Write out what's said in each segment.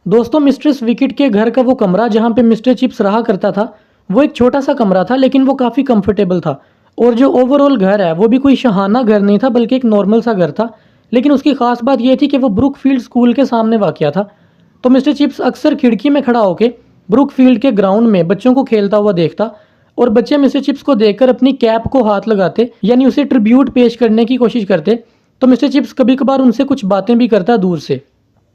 दोस्तों, mistress wicket के घर का वो कमरा जहाँ पे मिस्टर चिप्स रहा करता था, वो एक छोटा सा कमरा था, लेकिन वो काफ़ी कंफर्टेबल था। और जो ओवरऑल घर है वो भी कोई शहाना घर नहीं था, बल्कि एक नॉर्मल सा घर था। लेकिन उसकी खास बात ये थी कि वो ब्रुकफील्ड स्कूल के सामने वाक़या था। तो मिस्टर चिप्स अक्सर खिड़की में खड़ा होकर ब्रुकफील्ड के ग्राउंड में बच्चों को खेलता हुआ देखता, और बच्चे मिस्टर चिप्स को देखकर अपनी कैप को हाथ लगाते, यानी उसे ट्रिब्यूट पेश करने की कोशिश करते। तो मिस्टर चिप्स कभी कभार उनसे कुछ बातें भी करता दूर से।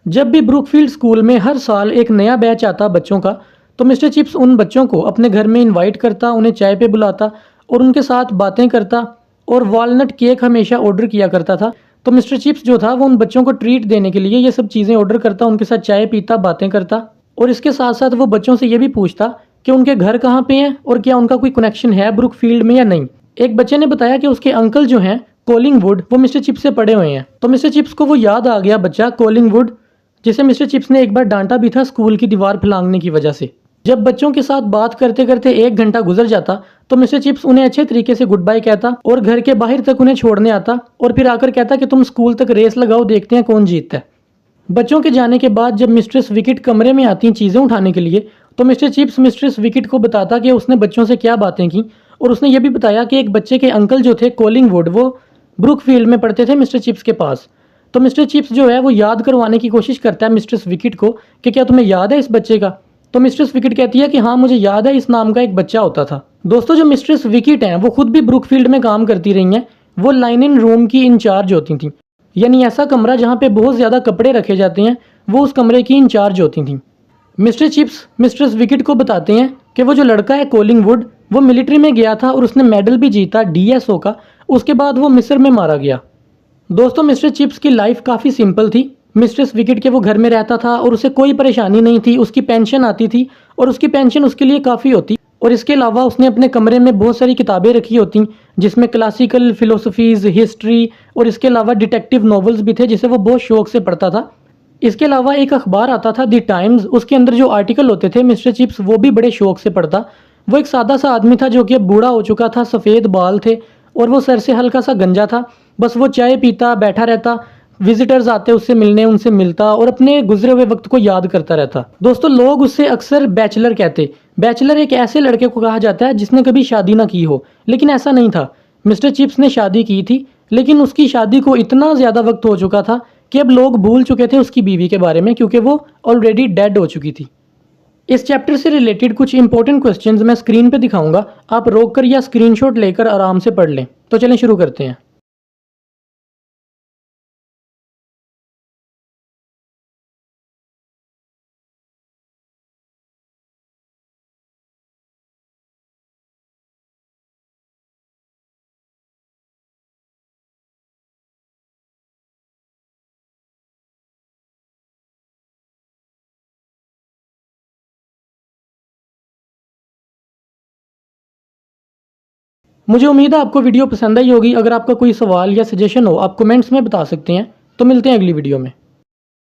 जब भी ब्रुकफील्ड स्कूल में हर साल एक नया बैच आता बच्चों का, तो मिस्टर चिप्स उन बच्चों को अपने घर में इनवाइट करता, उन्हें चाय पे बुलाता और उनके साथ बातें करता, और वॉलनट केक हमेशा ऑर्डर किया करता था। तो मिस्टर चिप्स जो था वो उन बच्चों को ट्रीट देने के लिए ये सब चीज़ें ऑर्डर करता, उनके साथ चाय पीता, बातें करता, और इसके साथ साथ वो बच्चों से ये भी पूछता कि उनके घर कहाँ पे हैं और क्या उनका कोई कनेक्शन है ब्रुकफील्ड में या नहीं। एक बच्चे ने बताया कि उसके अंकल जो हैं कोलिंगवुड, वो मिस्टर चिप्स से पढ़े हुए हैं। तो मिस्टर चिप्स को वो याद आ गया बच्चा कोलिंगवुड, जिसे मिस्टर चिप्स ने एक बार डांटा भी था स्कूल की दीवार फैलांगने की वजह से। जब बच्चों के साथ बात करते करते 1 घंटा गुजर जाता, तो मिस्टर चिप्स उन्हें अच्छे तरीके से गुड बाय कहता और घर के बाहर तक उन्हें छोड़ने आता, और फिर आकर कहता कि तुम स्कूल तक रेस लगाओ, देखते हैं कौन जीतता है। बच्चों के जाने के बाद जब मिस्ट्रेस विकेट कमरे में आती चीज़ें उठाने के लिए, तो मिस्टर चिप्स मिस्ट्रेस विकेट को बताता कि उसने बच्चों से क्या बातें की, और उसने ये भी बताया कि एक बच्चे के अंकल जो थे कोलिंगवुड, वो ब्रुकफील्ड में पढ़ते थे मिस्टर चिप्स के पास। तो मिस्टर चिप्स जो है वो याद करवाने की कोशिश करता है मिस्ट्रेस विकेट को कि क्या तुम्हें याद है इस बच्चे का। तो मिस्ट्रेस विकेट कहती है कि हाँ मुझे याद है, इस नाम का एक बच्चा होता था। दोस्तों, जो मिस्ट्रेस विकेट हैं वो खुद भी ब्रुकफील्ड में काम करती रही हैं। वो लाइनिंग रूम की इंचार्ज होती थी, यानी ऐसा कमरा जहाँ पे बहुत ज़्यादा कपड़े रखे जाते हैं, वो उस कमरे की इंचार्ज होती थी। मिस्टर चिप्स मिस्ट्रेस विकेट को बताते हैं कि वो जो लड़का है कोलिंगवुड, वो मिलिट्री में गया था और उसने मेडल भी जीता डीएसओ का। उसके बाद वो मिस्र में मारा गया। दोस्तों, मिस्टर चिप्स की लाइफ काफ़ी सिंपल थी। मिस्ट्रेस विकेट के वो घर में रहता था और उसे कोई परेशानी नहीं थी। उसकी पेंशन आती थी और उसकी पेंशन उसके लिए काफ़ी होती। और इसके अलावा उसने अपने कमरे में बहुत सारी किताबें रखी होती, जिसमें क्लासिकल फिलोसफीज़, हिस्ट्री और इसके अलावा डिटेक्टिव नॉवेल्स भी थे, जिसे वो बहुत शौक से पढ़ता था। इसके अलावा एक अखबार आता था द टाइम्स, उसके अंदर जो आर्टिकल होते थे मिस्टर चिप्स वो भी बड़े शौक से पढ़ता। वो एक सादा सा आदमी था जो कि अब बूढ़ा हो चुका था, सफ़ेद बाल थे और वो सर से हल्का सा गंजा था। बस वो चाय पीता, बैठा रहता, विजिटर्स आते उससे मिलने, उनसे मिलता और अपने गुजरे हुए वक्त को याद करता रहता। दोस्तों, लोग उससे अक्सर बैचलर कहते। बैचलर एक ऐसे लड़के को कहा जाता है जिसने कभी शादी ना की हो, लेकिन ऐसा नहीं था। मिस्टर चिप्स ने शादी की थी, लेकिन उसकी शादी को इतना ज़्यादा वक्त हो चुका था कि अब लोग भूल चुके थे उसकी बीवी के बारे में, क्योंकि वो ऑलरेडी डेड हो चुकी थी। इस चैप्टर से रिलेटेड कुछ इंपॉर्टेंट क्वेश्चंस मैं स्क्रीन पे दिखाऊंगा, आप रोक कर या स्क्रीनशॉट लेकर आराम से पढ़ लें। तो चलें शुरू करते हैं। मुझे उम्मीद है आपको वीडियो पसंद आई होगी। अगर आपका कोई सवाल या सजेशन हो आप कमेंट्स में बता सकते हैं। तो मिलते हैं अगली वीडियो में।